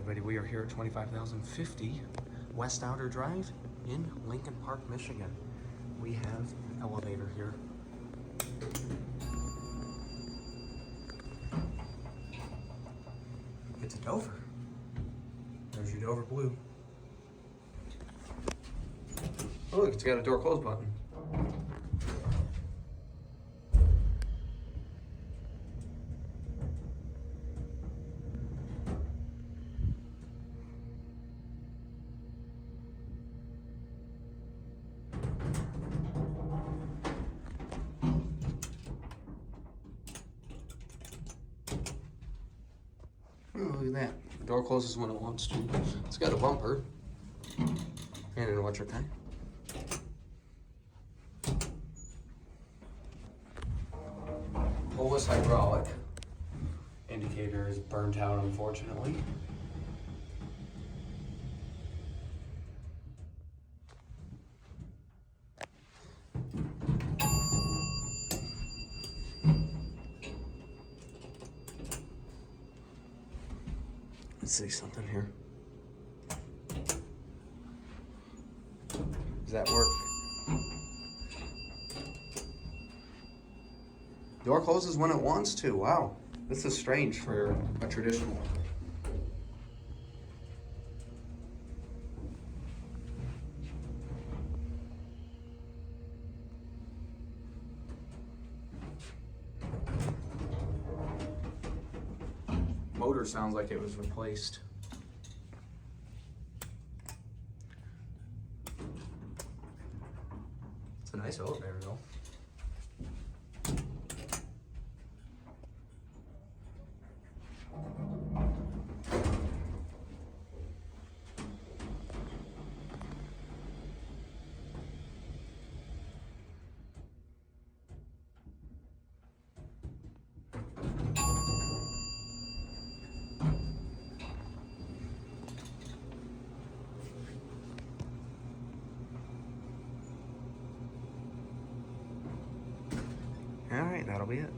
everybody, we are here at 25,050 West Outer Drive in Lincoln Park, Michigan. We have an elevator here. It's a Dover. There's your Dover blue. Oh look, it's got a door close button. Oh, look at that. The door closes when it wants to. It's got a bumper and an electric tie. Pull hydraulic. Indicator is burnt out, unfortunately. Let's see something here. Does that work? Door closes when it wants to. Wow, this is strange for a traditional. Motor sounds like it was replaced. It's a nice elevator though. All right, that'll be it.